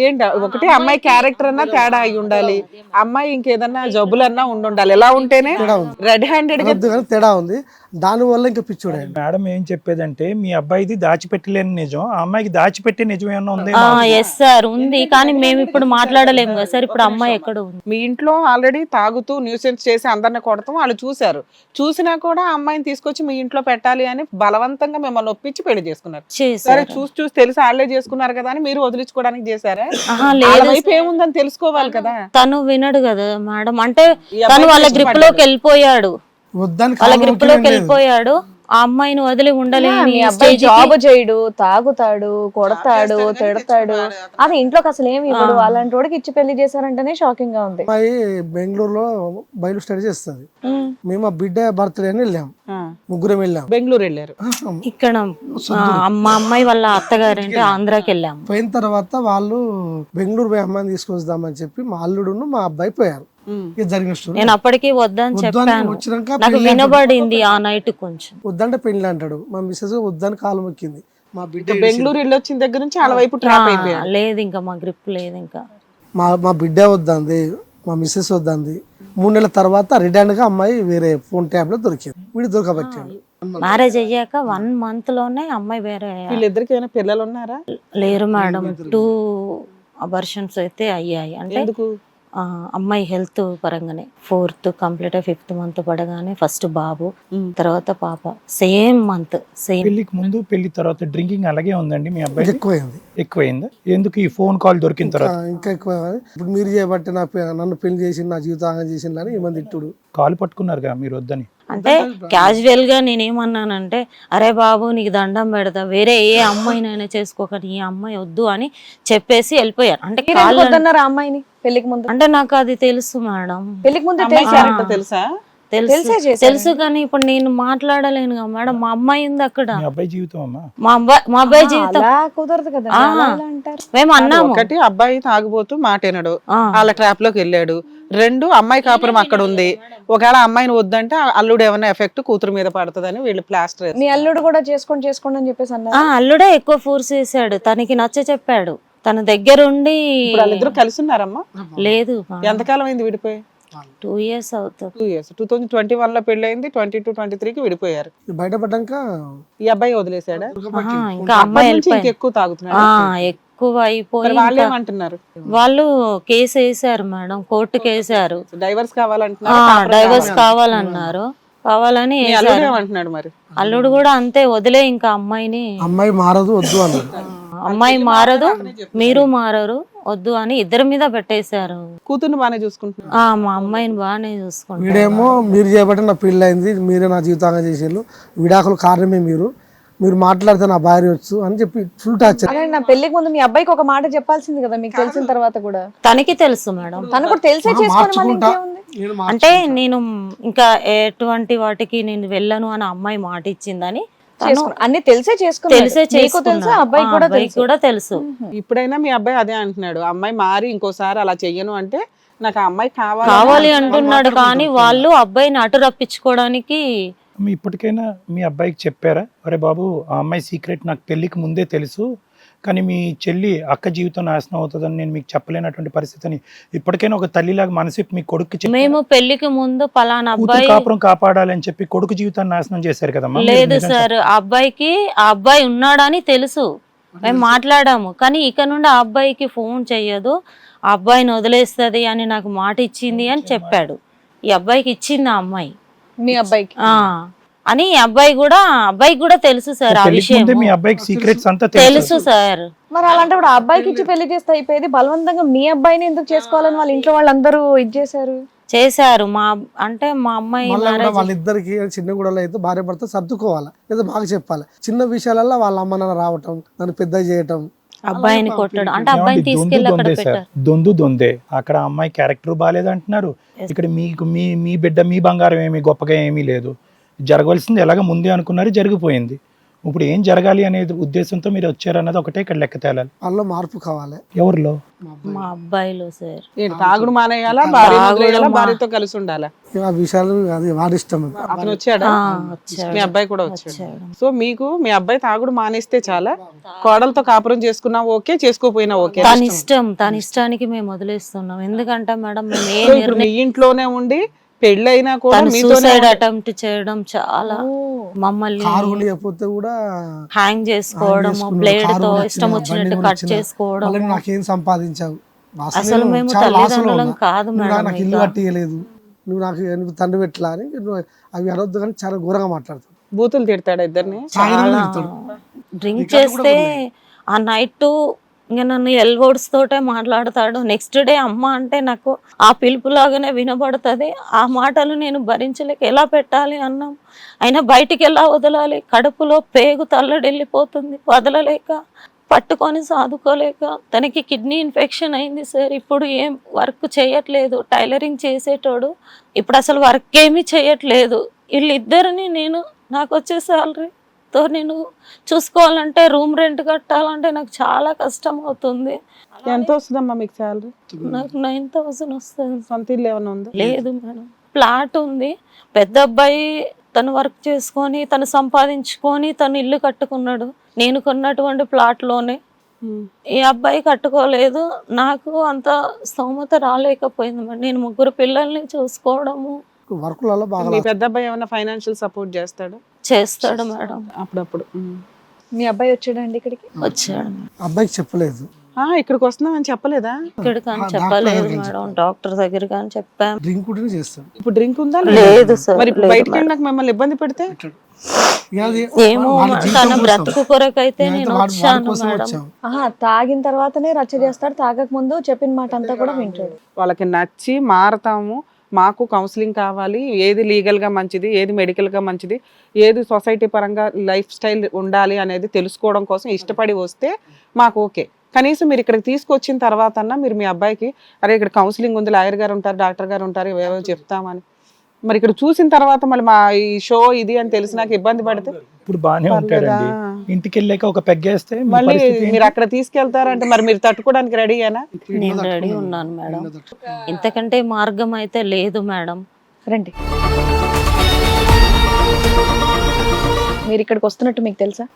ఏంటి ఒకటి అమ్మాయి క్యారెక్టర్ అన్నా తేడా అయి ఉండాలి, అమ్మాయి ఇంకేదన్నా జబ్బులన్నా ఉండాలి. ఎలా ఉంటేనే రెడ్ హ్యాండెడ్ గా తేడా ఉంది. దాని వల్ల ఇంకా పిచ్చోడే. మేడం ఏం చెప్పేదంటే మీ అబ్బాయిది దాచిపెట్టలేని నిజం, ఆ అమ్మాయికి దాచిపెట్టే నిజం ఏమన్నా ఉంది? ఎస్ సార్ ఉంది, కానీ మేము ఇప్పుడు మాట్లాడలేము కదా సార్. ఇప్పుడు అమ్మాయి ఎక్కడ ఉంది? మీ ఇంట్లో ఆల్రెడీ తాగుతూ న్యూసెన్స్ చేసి అందరిని కొడతాం వాళ్ళు చూసారు. చూసినా కూడా అమ్మాయిని తీసుకొచ్చి మీ ఇంట్లో పెట్టాలి అని బలవంతంగా మిమ్మల్ని ఒప్పించి పెళ్లి చేసుకున్నారు. సరే చూసి తెలిసి వాళ్ళే చేసుకున్నారు కదా అని మీరు వదిలించుకోవడానికి చేశారా? వాళ్ళ వైపు ఏముందని తెలుసుకోవాలి కదా. తను వినడు కదా మేడం, అంటే తను వాళ్ళ గ్రిప్ లోకి వెళ్ళిపోయాడు, వాళ్ళ గ్రిప్ లోకి వెళ్ళిపోయాడు. ఆ అమ్మాయిని వదిలి ఉండలేని జాబ్ చేయడు, తాగుతాడు, కొడతాడు, తిడతాడు, అది ఇంట్లోకి అసలు ఏమి ఇవ్వడు. అలాంటి వాడికి ఇచ్చి పెళ్లి చేశారంటేనే షాకింగ్ గా ఉంది. అమ్మాయి బెంగళూరులో బయలు స్టడీ చేస్తుంది. మేము ఆ బిడ్డ బర్త్డే అని వెళ్ళాం, ముగ్గురం వెళ్ళాం. బెంగళూరు వెళ్ళారు. ఇక్కడ మా అమ్మాయి వాళ్ళ అత్తగారు అంటే ఆంధ్రాకి వెళ్ళాము. పోయిన తర్వాత వాళ్ళు బెంగళూరు పోయి అమ్మాయిని తీసుకొస్తామని చెప్పి మా అల్లుడును మా అబ్బాయి పోయారు. జరిగిన స్టోరీ. నేను అప్పటికి వద్దని చెప్పాను, వచ్చినాక నాకు వినబడింది ఆ నైట్. కొంచెం వద్దంటే పెళ్లి అంటాడు. మా మిస్సెస్ వద్దని కాలు మొక్కింది. మా బిడ్డ బెంగళూరు వెళ్ళి వచ్చిన దగ్గర నుంచి వాళ్ళ వైపు ట్రాప్ అయిపోయారు. లేదు ఇంకా మా గ్రిప్ లేదు. ఇంకా మా బిడ్డ వద్దంది, మా మిస్సెస్ వద్దంది. 3 నెలల తర్వాత రిటర్న్ గా అమ్మాయి వేరే ఫోన్ ట్యాబ్ లో దొరికింది. వీడు దొరకబట్టాడు. మ్యారేజ్ అయ్యాక 1 month లోనే అమ్మాయి వేరే. వీళ్ళిద్దరికి ఏమైనా పిల్లలు ఉన్నారా? లేరు మేడం, 2 అబార్షన్స్ అయితే అయ్యాయి. అంటే అమ్మాయి హెల్త్ పరంగానే 4th కంప్లీట్ 5th month పడగానే ఫస్ట్ బాబు, తర్వాత పాప. Same month same. పెళ్లికి ముందు పెళ్లి తర్వాత డ్రింకింగ్ అలాగే ఉందండి మీ అబ్బాయి? ఎక్కువైంది. ఎందుకు ఈ ఫోన్ కాల్ దొరికిన తర్వాత ఇంకా ఎక్కువ? ఇప్పుడు మీరు చేయబట్టి నన్ను పెళ్లి చేసి నా జీవితాంగం చేసింది అని ఏమంది ఇట్టుడు. కాలు పట్టుకున్నారుగా మీరు వద్దని. అంటే క్యాజువల్ గా నేనేమన్నానంటే, అరే బాబు నీకు దండం పెడతా, వేరే ఏ అమ్మాయినైనా చేసుకోకండి, ఈ అమ్మాయి వద్దు అని చెప్పేసి వెళ్ళిపోయాను. అంటే వద్దన్నారు ఆ అమ్మాయిని పెళ్లికి ముందు? అంటే నాకు అది తెలుసు మేడం. పెళ్లికి ముందు తెలుసా? తెలుసు కానీ ఇప్పుడు నేను మాట్లాడలేను కదా మేడం. మా అమ్మాయి ఉంది అక్కడ. అబ్బాయి జీవితం అమ్మా, మా అబ్బాయి జీవితం కుదరదు కదా. మేము అన్నాము. ఒకటి అబ్బాయి తాగుబోతూ మాటేనాడు, వాళ్ళ ట్రాప్ లోకి వెళ్ళాడు. 2 అమ్మాయి కాపురం అక్కడ ఉంది. ఒకవేళ అమ్మాయిని వద్దంటే అల్లుడు ఏమైనా ఎఫెక్ట్ కూతురు మీద పడుతుందని వీళ్ళు ప్లాస్టర్. మీ అల్లుడు కూడా చేసుకోండి అని చెప్పేసి అన్నారు. అల్లుడే ఎక్కువ ఫోర్స్ చేశాడు, తనకి నచ్చ చెప్పాడు. తన దగ్గరుండి. వాళ్ళిద్దరు కలిసి ఉన్నారమ్మా? లేదు. ఎంతకాలం అయింది విడిపోయి? 2 years అవుతుంది. 2 years. 2021 లో పెళ్ళయింది, 22-23కి విడిపోయారు. బయటపడ్డాక ఈ అబ్బాయి వదిలేసాడా? ఇంకా అమ్మాయి ఎక్కువ తాగుతున్నాడు, ఎక్కువ అయిపోయి. వాళ్ళు ఏమంటున్నారు? వాళ్ళు కేసు వేసారు మేడం, కోర్టుకి వేసారు. డైవర్స్ కావాలంటున్నారు. డైవర్స్ కావాలన్నారు, కావాలని ఏమంటున్నాడు మరి? అల్లుడు కూడా అంతే, వదిలే ఇంకా అమ్మాయిని. అమ్మాయి మారదు వద్దు అన్నారు. అమ్మాయి మారదు, మీరు మారరు, వద్దు అని ఇద్దరి మీద పెట్టేశారు. కూతుర్ని బాగానే చూసుకుంటున్నారు. మా అమ్మాయిని బాగానే చూసుకుంటారు. వీడేమో మీరు చేయబట్టి నా పెళ్లి అయింది, మీరే నా జీవితంగా చేసేళ్ళు, విడాకులు కారణమే మీరు మాట్లాడితే నా భార్య వచ్చు అని చెప్పి ఫుల్ టార్చర్. నా పెళ్లికి ముందు మీ అబ్బాయికి ఒక మాట చెప్పాల్సింది కదా, మీకు తెలిసిన తర్వాత కూడా. తనకి తెలుసు మేడం, తను కూడా తెలిసే చేసుకోవాలి. అంటే నేను ఇంకా ఎటువంటి వాటికి నేను వెళ్ళను అని అమ్మాయి మాట ఇచ్చిందని అన్ని తెలిసే చేసుకున్నా. అబ్బాయి కూడా తెలుసు. ఇప్పుడైనా మీ అబ్బాయి అదే అంటున్నాడు, అమ్మాయి మారి ఇంకోసారి అలా చెయ్యను అంటే నాకు ఆ అమ్మాయి కావాలి అంటున్నాడు. కానీ వాళ్ళు అబ్బాయిని అటు రప్పించుకోవడానికి. ఇప్పటికైనా మీ అబ్బాయికి చెప్పారా, అరే బాబు ఆ అమ్మాయి సీక్రెట్ నాకు పెళ్లికి ముందే తెలుసు, కానీ మీ చెల్లి అక్క జీవితం నాశనం అవుతుందని నేను మీకు చెప్పలేనటువంటి పరిస్థితిని ఇప్పటికైనా ఒక తల్లిలాగా మనసు మీ కొడుకు మేము పెళ్లికి ముందు పలానా అబ్బాయి కాపురం కాపాడాలని చెప్పి కొడుకు జీవితాన్ని నాశనం చేశారు కదమ్మా? లేదు సార్, ఆ అబ్బాయి ఉన్నాడని తెలుసు, మేము మాట్లాడాము. కానీ ఇక నుండి ఆ అబ్బాయికి ఫోన్ చెయ్యదు, ఆ అబ్బాయిని వదిలేస్తుంది అని నాకు మాట ఇచ్చింది అని చెప్పాడు. ఈ అబ్బాయికి ఇచ్చింది ఆ అమ్మాయి, మీ అబ్బాయికి అని. అబ్బాయికి కూడా తెలుసు సార్ ఆ విషయం, తెలుసు సార్. మరి అలాంటప్పుడు ఆ అబ్బాయికి ఇచ్చి పెళ్లి చేస్తే అయిపోయేది. బలవంతంగా మీ అబ్బాయిని ఎందుకు చేసుకోవాలని వాళ్ళ ఇంట్లో వాళ్ళందరూ చేశారు. మా అమ్మాయి వాళ్ళిద్దరికి చిన్న గొడవలు అయితే భార్య భర్త సర్దుకోవాలి, లేదా బాగా చెప్పాలి. చిన్న విషయాలలో వాళ్ళ అమ్మ నాన్న రావటం, నన్ను పెద్ద చేయటం, అబ్బాయిని కొట్టడం, అంటే అబ్బాయిని తీసుకెళ్ళి అక్కడ పెట్టారు. దొందే అక్కడ అమ్మాయి క్యారెక్టర్ బాగాలేదు అంటున్నారు. ఇక్కడ మీకు మీ బిడ్డ మీ బంగారం ఏమి గొప్పగా ఏమీ లేదు. జరగవలసింది ఎలాగ ముందే అనుకున్నారు, జరిగిపోయింది. ఇప్పుడు ఏం జరగాలి అనే ఉద్దేశంతో మీరు వచ్చారన్నది ఒకటే ఇక్కడ లెక్క తేలాలి. వాళ్ళలో మార్పు కావాలి. ఎవరిలో? మా అబ్బాయిలో సార్. ఏంటి తాగుడు మానేయాలా, భార్య వదిలేయాలా, భార్యతో కలిసి ఉండాలా? ఆ విషయాలు అది వాడి ఇష్టం. అతను వచ్చాడా? మీ అబ్బాయి కూడా వచ్చాడు. సో మీకు మీ అబ్బాయి తాగుడు మానేస్తే చాలా, కోడలతో కాపురం చేసుకున్నా ఓకే, చేసుకోపోయినా ఓకే. తన ఇష్టానికి మేము వదిలేస్తున్నాం. ఎందుకంటే మేడం మేము ఏ సో ఇప్పుడు మీ ఇంట్లోనే ఉండి పెళ్ళైనా కూడా మీతోనే సూసైడ్ అటెంప్ట్ చేయడం చాలా, మమ్మల్ని కారు లేకపోతే కూడా హ్యాంగ్ చేసుకోవడం, బ్లేడ్ తో ఇష్టం వచ్చినట్టు కట్ చేసుకోవడం. మళ్ళీ నాకేం సంపాదించావు, అసలు మేము తల్లిదండ్రులం కాదు మేడం. నాకు ఇల్లు కట్టియలేదు, నువ్వు తండ్రి పెట్టలా అని అవి అనొద్దు కానీ చాలా ఘోరంగా మాట్లాడుతాడు. బూతులు తిడతాడు ఇద్దరిని. డ్రింక్ చేస్తే ఆ నైట్ ఇంకా నన్ను ఎల్వర్డ్స్ తోటే మాట్లాడతాడు. నెక్స్ట్ డే అమ్మ అంటే నాకు ఆ పిలుపులాగానే వినబడుతుంది. ఆ మాటలు నేను భరించలేక ఎలా పెట్టాలి అన్నాం, అయినా బయటికి ఎలా వదలాలి, కడుపులో పేగు తల్లడిల్లిపోతుంది, వదలలేక పట్టుకొని సాదుకోలేక. తనకి కిడ్నీ ఇన్ఫెక్షన్ అయింది సార్. ఇప్పుడు ఏం వర్క్ చేయట్లేదు. టైలరింగ్ చేసేటోడు ఇప్పుడు అసలు వర్క్ ఏమీ చేయట్లేదు. వీళ్ళిద్దరిని నాకు వచ్చే శాలరీ తో నేను చూసుకోవాలంటే, రూమ్ రెంట్ కట్టాలంటే నాకు చాలా కష్టం అవుతుంది. ఎంత వస్తుందమ్మా మీకు శాలరీ? నాకు 9,000 వస్తుంది. సొంత ఇల్లు ఏమైనా ఉందా? లేదు మేడం, ఫ్లాట్ ఉంది. పెద్ద అబ్బాయి తను వర్క్ చేసుకొని తను సంపాదించుకొని తను ఇల్లు కట్టుకున్నాడు. నేను కొన్నటువంటి ప్లాట్ లోనే. ఈ అబ్బాయి కట్టుకోలేదు. నాకు అంత స్తోమత రాలేకపోయింది మేడం. నేను 3 పిల్లల్ని చూసుకోవడము. వర్కులలో బాగా మీ పెద్ద అబ్బాయి ఏమైనా ఫైనాన్షియల్ సపోర్ట్ చేస్తాడు మేడం అప్పుడప్పుడు. మీ అబ్బాయి వచ్చాడండి ఇక్కడికి? వచ్చాడు. అబ్బాయికి చెప్పలేదు. ఇక్కడికి వస్తున్నామని చెప్పలేదా? ఇక్కడ కానీ చెప్పలేదు మేడం, డాక్టర్ దగ్గర కానీ చెప్పాను. డ్రింక్ కూడా చేస్తాడు. ఇప్పుడు డ్రింక్ ఉందా? లేదు సార్. మరి బయటకు వెళ్ళినాక మిమ్మల్ని ఇబ్బంది పెడితే ఏమో తన బ్రతుకు కొరకైతే నేను వచ్చాను మేడం. తాగిన తర్వాతనే రచ్చ చేస్తాడు, తాగక ముందు చెప్పిన మాట అంతా కూడా వింటాడు. వాళ్ళకి నచ్చి మారతాము, మాకు కౌన్సిలింగ్ కావాలి, ఏది లీగల్గా మంచిది, ఏది మెడికల్గా మంచిది, ఏది సొసైటీ పరంగా లైఫ్ స్టైల్ ఉండాలి అనేది తెలుసుకోవడం కోసం ఇష్టపడి వస్తే మాకు ఓకే. కనీసం మీరు ఇక్కడికి తీసుకొచ్చిన తర్వాత అన్నా మీరు మీ అబ్బాయికి అరే ఇక్కడ కౌన్సిలింగ్ ఉంది, లాయర్ గారు ఉంటారు, డాక్టర్ గారు ఉంటారు, ఏవో చెప్తామని. మరి ఇక్కడ చూసిన తర్వాత మళ్ళీ మా ఈ షో ఇది అని తెలిసి నాకు ఇబ్బంది పడితే ఇప్పుడు బాగానే ఉంటాడండి. ఇంటికి వెళ్ళాక ఒక పెగ్గేస్తే మళ్ళీ మీరు అక్కడ తీసుకెళ్తారంటే మరి మీరు తట్టుకోవడానికి రెడీయేనా? నేను రెడీ ఉన్నాను మేడం. ఇంతకంటే మార్గం అయితే లేదు మేడం. రండి. మీరు ఇక్కడికి వస్తున్నట్టు మీకు తెలుసా?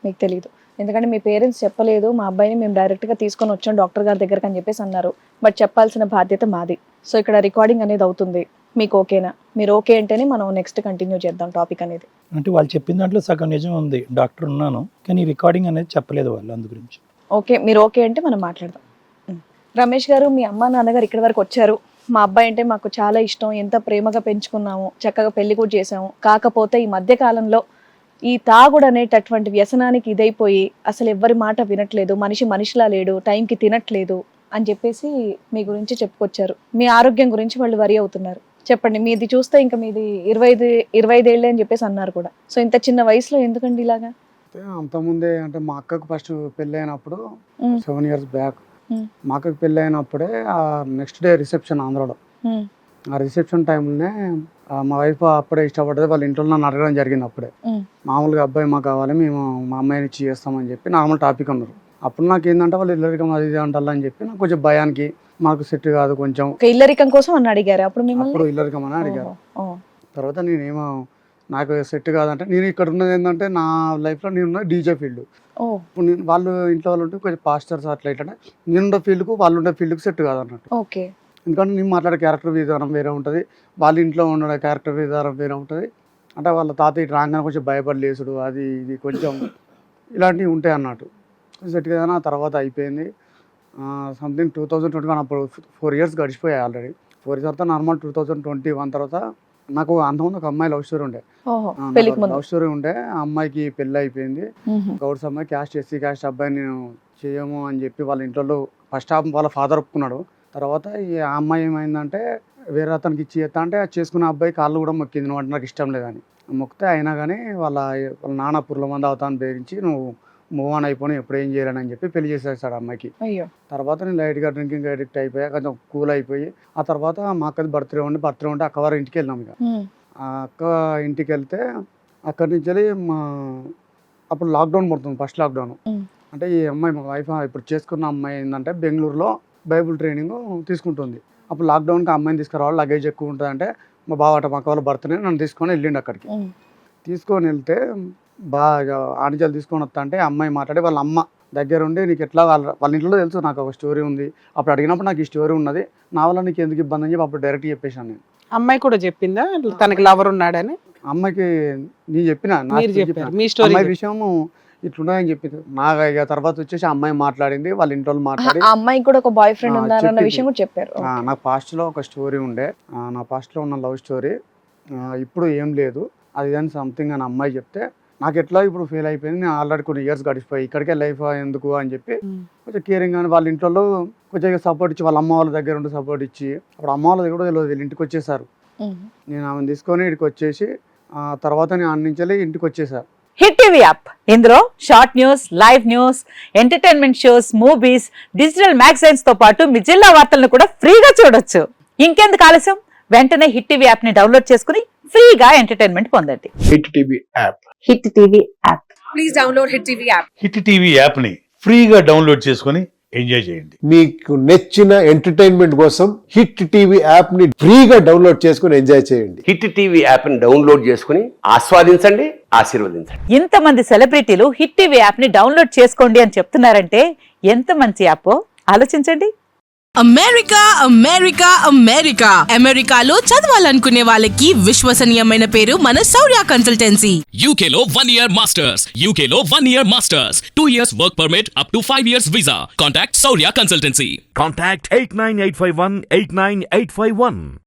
మీకు తెలియదు, ఎందుకంటే మీ పేరెంట్స్ చెప్పలేదు. మా అబ్బాయిని మేము డైరెక్ట్గా తీసుకొని వచ్చాం డాక్టర్ గారి దగ్గరకు అని చెప్పేసి అన్నారు. బట్ చెప్పాల్సిన బాధ్యత మాది. సో ఇక్కడ రికార్డింగ్ అనేది అవుతుంది. మీకు ఓకేనా? మీరు ఓకే అంటేనే మనం నెక్స్ట్ కంటిన్యూ చేద్దాం టాపిక్ అనేది. అంటే వాళ్ళు చెప్పిన దాంట్లో సగం నిజం ఉంది. డాక్టర్ ఉన్నాను కానీ రికార్డింగ్ అనేది చెప్పలేదు వాళ్ళు, అందు గురించి. ఓకే, మీరు ఓకే అంటే మనం మాట్లాడదాం. రమేష్ గారు, మీ అమ్మ నాన్నగారు ఇక్కడి వరకు వచ్చారు. మా అబ్బాయి అంటే మాకు చాలా ఇష్టం, ఎంత ప్రేమగా పెంచుకున్నాము, చక్కగా పెళ్లి కూడా చేసాము. కాకపోతే ఈ మధ్య కాలంలో ఈ తాగుడు అనేటటువంటి వ్యసనానికి ఇదైపోయి అసలు ఎవ్వరి మాట వినట్లేదు, మనిషిలా లేడు, టైంకి తినట్లేదు అని చెప్పేసి మీ గురించి చెప్పుకొచ్చారు. మీ ఆరోగ్యం గురించి వాళ్ళు వరి అవుతున్నారు. చెప్పండి, మీది చూస్తే ఇంకా మీది 25 ఏళ్ళే అని చెప్పేసి అన్నారు కూడా. సో ఇంత చిన్న వయసులో ఎందుకండి ఇలాగా? అంతకుముందే అంటే మా అక్కకు ఫస్ట్ పెళ్ళి అయినప్పుడు 7 years బ్యాక్ మా అక్కకు పెళ్ళి అయినప్పుడే నెక్స్ట్ డే రిసెప్షన్ ఆంధ్రాలో. ఆ రిసెప్షన్ టైంలోనే మా వైఫ్ అప్పుడే ఇష్టపడ్డది. వాళ్ళ ఇంట్లో నన్ను అడగడం జరిగింది. అప్పుడే మామూలుగా అబ్బాయి మాకు కావాలి, మేము మా అమ్మాయిని ఇచ్చి చేస్తామని చెప్పి నార్మల్ టాపిక్ అన్నారు. అప్పుడు నాకు ఏంటంటే వాళ్ళు ఇల్లరికం అది ఇది అంటారు అని చెప్పి నాకు కొంచెం భయానికి, మాకు సెట్ కాదు కొంచెం. ఇల్లరికం కోసం అని అడిగారు అప్పుడు మిమ్మల్ని? అప్పుడు ఇల్లరికం అని అడిగారు. తర్వాత నేనేమో నాకు సెట్ కాదంటే, నేను ఇక్కడ ఉన్నది ఏంటంటే నా లైఫ్లో నేనున్న డీజే ఫీల్డ్. ఇప్పుడు నేను వాళ్ళు ఇంట్లో వాళ్ళు ఉంటే కొంచెం పాస్టర్స్ అట్లా ఇట్లా, నేనుండే ఫీల్డ్కు వాళ్ళు ఉండే ఫీల్డ్కు సెట్ కాదన్నట్టు. ఓకే. ఎందుకంటే నేను మాట్లాడే క్యారెక్టర్ విధానం వేరే ఉంటుంది, వాళ్ళ ఇంట్లో ఉండే క్యారెక్టర్ విధానం వేరే ఉంటుంది. అంటే వాళ్ళ తాత ఇటు రాగానే కొంచెం భయపడి లేసుడు, అది ఇది కొంచెం ఇలాంటివి ఉంటాయి అన్నట్టు. సెట్ కదా. తర్వాత అయిపోయింది సంథింగ్ 2021. అప్పుడు 4 years గడిచిపోయాయి ఆల్రెడీ. 4 years తర్వాత నార్మల్ 2021 తర్వాత నాకు అంతకుముందు ఒక అమ్మాయి లవ్ స్టోరీ ఉండే. లవ్ స్టోరీ ఉండే. ఆ అమ్మాయికి పెళ్ళి అయిపోయింది. గౌడ్స్ అమ్మాయి క్యాస్ట్ ఎస్సీ క్యాస్ట్ అబ్బాయి నేను చేయము అని చెప్పి వాళ్ళ ఇంట్లో ఫస్ట్ వాళ్ళ ఫాదర్ ఒప్పుకున్నాడు. తర్వాత ఈ ఆ అమ్మాయి ఏమైందంటే వేరే అతనికి ఇచ్చి చేస్తా అంటే చేసుకున్న అబ్బాయి కాళ్ళు కూడా మొక్కింది, నువ్వు అంటే నాకు ఇష్టం లేదని. మొక్కితే అయినా కానీ వాళ్ళ నాన్న పుర్ల మంది అవుతాను పేరించి నువ్వు మూవ్ ఆన్ అయిపోయి ఎప్పుడు ఏం చేయాలని చెప్పి పెళ్లి చేసేసాడు అమ్మాయికి. తర్వాత నేను లైట్గా డ్రింకింగ్ అడిక్ట్ అయిపోయా, కొంచెం కూల్ అయిపోయి. ఆ తర్వాత మా అక్కది బర్త్డే ఉంటే అక్కవారి ఇంటికి వెళ్ళాం. ఇక ఆ అక్క ఇంటికి వెళ్తే అక్కడి నుంచి వెళ్ళి మా అప్పుడు లాక్డౌన్ పడుతుంది, ఫస్ట్ లాక్డౌన్. ఉమ్. అంటే ఈ అమ్మాయి మా వైఫ్ ఇప్పుడు చేసుకున్న అమ్మాయి ఏంటంటే బెంగళూరులో బైబుల్ ట్రైనింగ్ తీసుకుంటుంది. అప్పుడు లాక్డౌన్కి ఆ అమ్మాయిని తీసుకురావాలి, లగేజ్ ఎక్కువ ఉంటుంది అంటే మా బావ అట మా వాళ్ళ భర్తనే నన్ను తీసుకొని వెళ్ళిండు అక్కడికి. ఉమ్. తీసుకొని వెళ్తే బాగా ఆనిజాలు తీసుకొని వస్తా అంటే అమ్మాయి మాట్లాడి వాళ్ళ అమ్మ దగ్గర ఉండి నీకు ఎట్లా వాళ్ళ ఇంట్లో తెలుసు నాకు ఒక స్టోరీ ఉంది, అప్పుడు అడిగినప్పుడు నాకు ఈ స్టోరీ ఉన్నది, నా వల్ల నీకు ఎందుకు ఇబ్బంది అని చెప్పి అప్పుడు డైరెక్ట్ చెప్పేశాను నేను. అమ్మాయి కూడా చెప్పిందా తనకి లవర్ ఉన్నాడని? అమ్మాయికి నేను చెప్పిన మీరు చెప్పారు మీ స్టోరీ. అమ్మాయి విషయము ఇట్లున్నాయని చెప్పింది. నాకు ఇక తర్వాత వచ్చేసి అమ్మాయి మాట్లాడింది, వాళ్ళ ఇంట్లో మాట్లాడి ఆ అమ్మాయికి కూడా ఒక బాయ్ ఫ్రెండ్ ఆ, ఉన్నారన్న చెప్పింది. విషయం కూడా చెప్పారు. నాకు పాస్ట్లో ఒక స్టోరీ ఉండే, నా పాస్ట్లో ఉన్న లవ్ స్టోరీ ఇప్పుడు ఏం లేదు అది కానీ సంథింగ్ అని అమ్మాయి చెప్తే నాకు ఎట్లా ఇప్పుడు ఫీల్ అయిపోయింది. నేను ఆల్రెడీ కొన్ని ఇయర్స్ గడిచిపోయి ఇక్కడికే లైఫ్ ఎందుకు అని చెప్పి కొంచెం కేరింగ్ అని వాళ్ళ ఇంట్లో కొంచెం సపోర్ట్ ఇచ్చి వాళ్ళ అమ్మ వాళ్ళ దగ్గర ఉండి సపోర్ట్ ఇచ్చి అప్పుడు అమ్మ వాళ్ళ కూడా తెలియదు, వీళ్ళు ఇంటికి వచ్చేసారు. ఉమ్. నేను ఆమెను తీసుకొని ఇక్కడికి వచ్చేసి తర్వాత నేను అన్నించాలి ఇంటికి వచ్చేసా. హిట్ టీవీ యాప్ ఇందులో short news, live news, entertainment shows, movies, digital magazines తో పాటు మీ జిల్లా వార్తలను కూడా ఫ్రీగా చూడొచ్చు. ఇంకెందుకు ఆలస్యం, వెంటనే హిట్ టీవీ యాప్ ని డౌన్లోడ్ చేసుకుని ఫ్రీగా ఎంటర్టైన్మెంట్ పొందండి. Hit TV app. Hit TV app. Hit TV యాప్ని ఫ్రీగా డౌన్లోడ్ చేసుకొని ఎంజాయ్ చేయండి. మీకు నచ్చిన ఎంటర్టైన్మెంట్ కోసం హిట్ టీవీ యాప్ ని ఫ్రీగా డౌన్లోడ్ చేసుకుని ఎంజాయ్ చేయండి. హిట్ టీవీ యాప్ని డౌన్లోడ్ చేసుకుని ఆస్వాదించండి, ఆశీర్వదించండి. ఇంతమంది సెలబ్రిటీలు హిట్ టీవీ యాప్ ని డౌన్లోడ్ చేసుకోండి అని చెప్తున్నారంటే ఎంత మంచి యాప్ ఆలోచించండి. అమెరికా అమెరికా అమెరికా అమెరికాలో చదవాలనుకునే వాళ్ళకి విశ్వసనీయమైన పేరు మన శౌర్య కన్సల్టెన్సీ. UK లో 1 year masters, UK లో 1 year masters, 2 years work permit up to 5 years visa. Contact Saurya Consultancy. Contact 89851 89851.